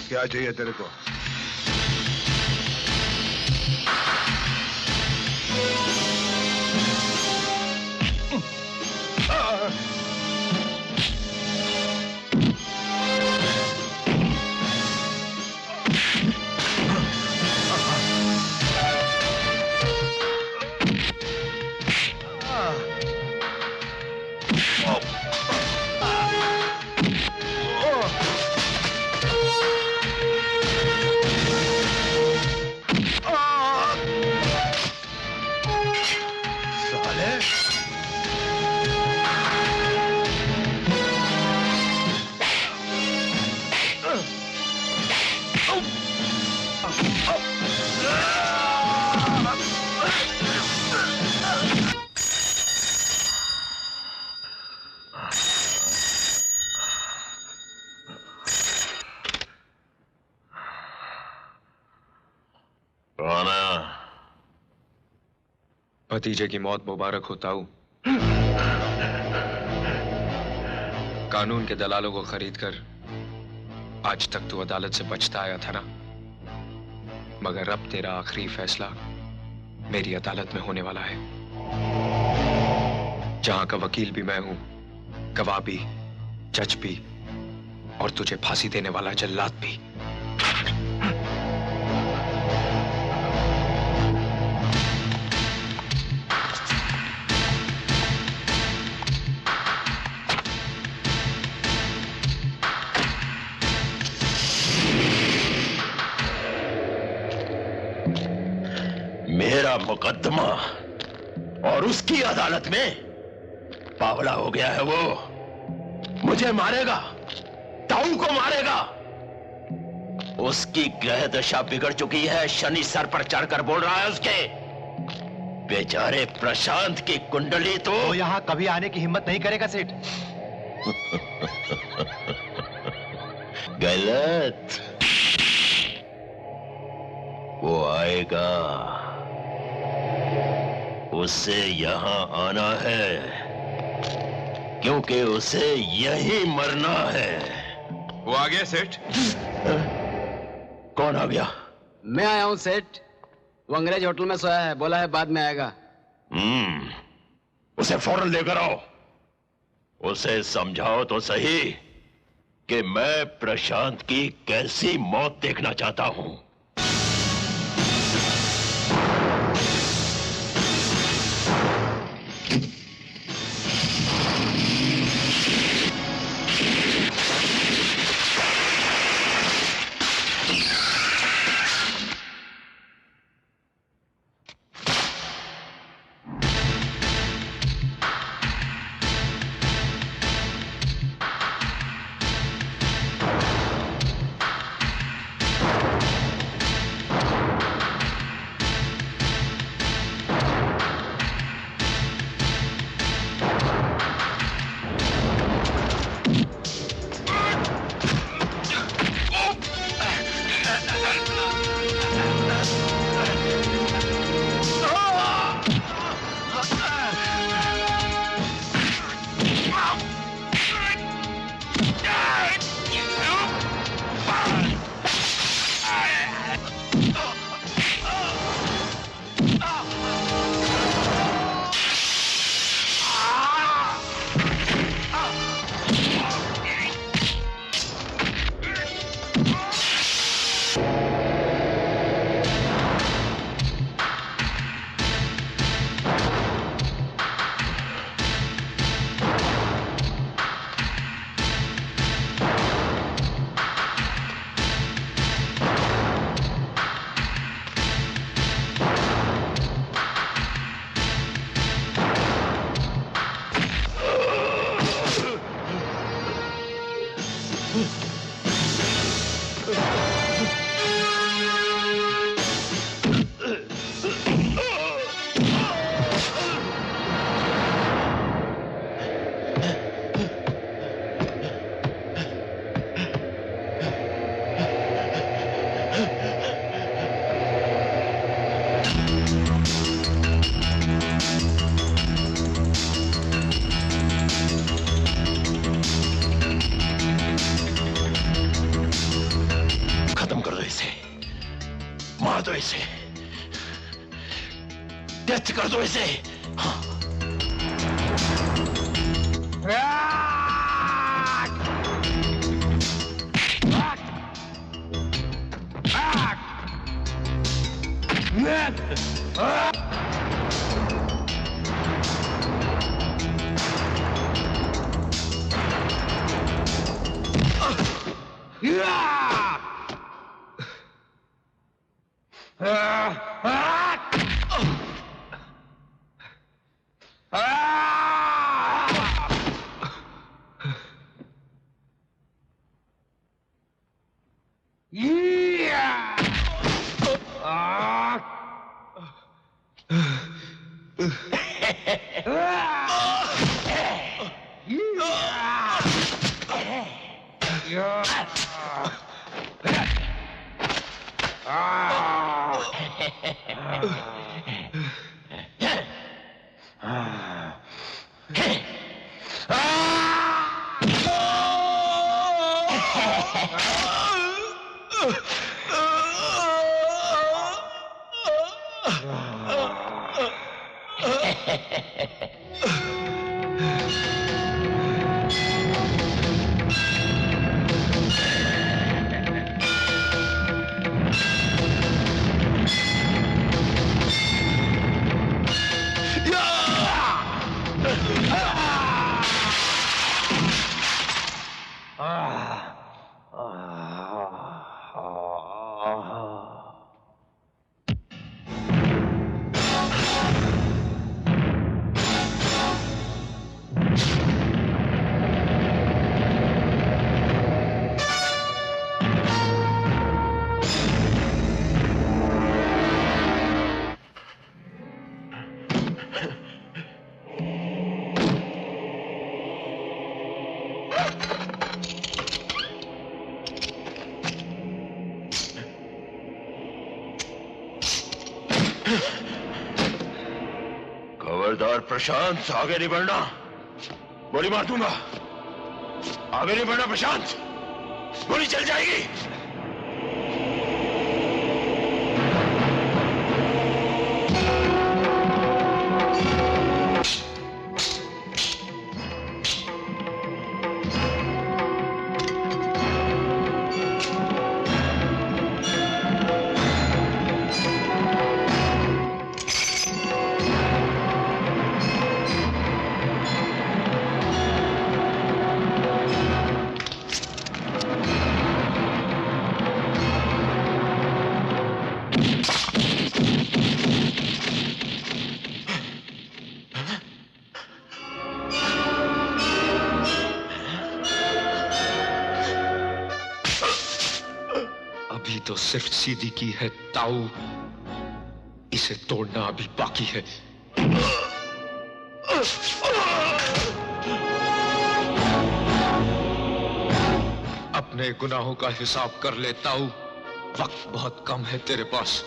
क्या चाहिए तेरे को? भतीजे की मौत मुबारक हो ताऊ। कानून के दलालों को खरीदकर आज तक तू अदालत से बचता आया था ना, मगर अब तेरा आखिरी फैसला मेरी अदालत में होने वाला है, जहां का वकील भी मैं हूं, गवाह भी, जज भी और तुझे फांसी देने वाला जल्लाद भी। मुकदमा और उसकी अदालत में बावला हो गया है वो। मुझे मारेगा, ताऊ को मारेगा। उसकी ग्रह दशा बिगड़ चुकी है, शनि सर पर चढ़कर बोल रहा है उसके। बेचारे प्रशांत की कुंडली तो यहां कभी आने की हिम्मत नहीं करेगा सेठ। गलत, वो आएगा। उसे यहां आना है क्योंकि उसे यहीं मरना है। वो आ गया सेठ। कौन आ गया? मैं आया हूं सेठ। वो अंग्रेज होटल में सोया है, बोला है बाद में आएगा। उसे फौरन लेकर आओ। उसे समझाओ तो सही कि मैं प्रशांत की कैसी मौत देखना चाहता हूं। डेथ कर दो इसे। खबरदार प्रशांत, आगे नहीं बढ़ना, गोली मार दूंगा। आगे नहीं बढ़ना प्रशांत, गोली चल जाएगी। तो सिर्फ सीधी की है ताऊ, इसे तोड़ना अभी बाकी है। अपने गुनाहों का हिसाब कर ले ताऊ, वक्त बहुत कम है तेरे पास।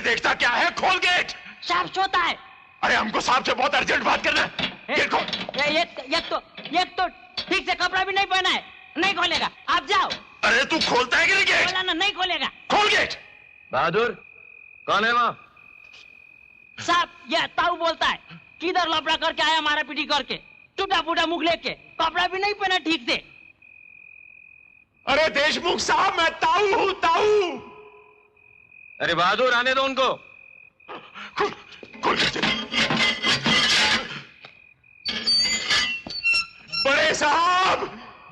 देखता क्या है? खोल गेट। सांप सोता है। अरे हमको सांप से बहुत अर्जेंट बात करना है। ये तो ठीक से कपड़ा भी नहीं पहना है, नहीं खोलेगा। आप जाओ। अरे तू खोलता है कि नहीं गेट? बोला ना नहीं खोलेगा। खोल गेट। बहादुर, कौन है वहाँ? साहब, ये ताऊ बोलता है, किधर लफड़ा करके आया मारा पीटी करके, टूटा फूटा मुख लेके, कपड़ा भी नहीं पहना ठीक से। अरे देशमुख साहब, मैं ताऊ हूँ, ताऊ। अरे बहादुर, आने दो उनको। खोल गेट। बड़े साहब,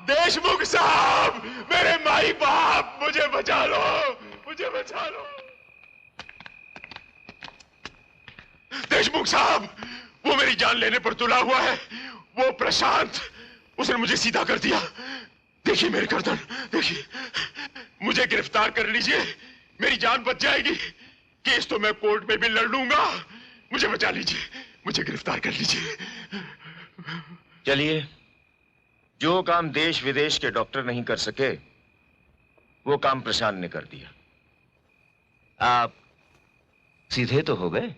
देशमुख साहब, मेरे माई बाप, मुझे बचा लो, मुझे बचा लो। देशमुख साहब, वो मेरी जान लेने पर तुला हुआ है, वो प्रशांत, उसने मुझे सीधा कर दिया। देखिए मेरी गर्दन, देखिए। मुझे गिरफ्तार कर लीजिए, मेरी जान बच जाएगी। केस तो मैं कोर्ट में भी लड़ लूंगा, मुझे बचा लीजिए, मुझे गिरफ्तार कर लीजिए। चलिए, जो काम देश विदेश के डॉक्टर नहीं कर सके, वो काम प्रशांत ने कर दिया। आप सीधे तो हो गए।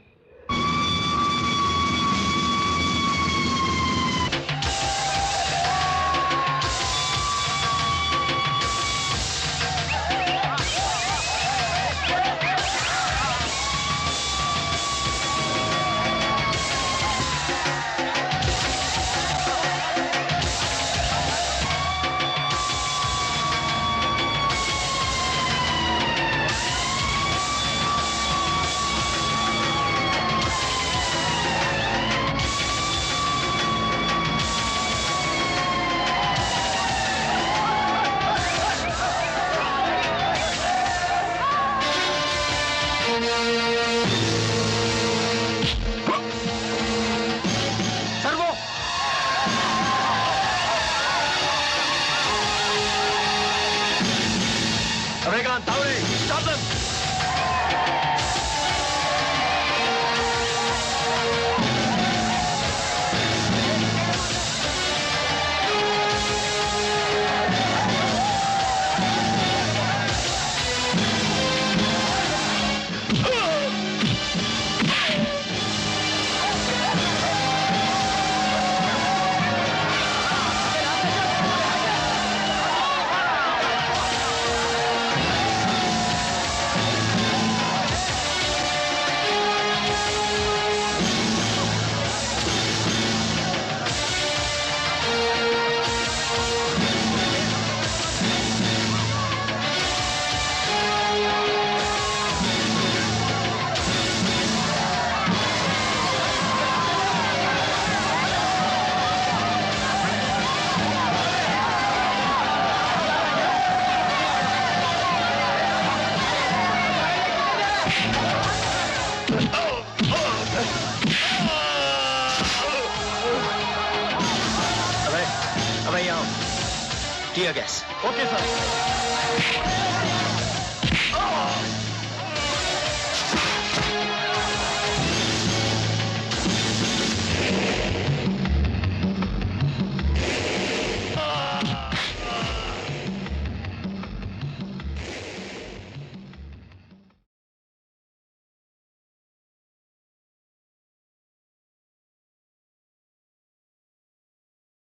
Tear gas. Okay sir.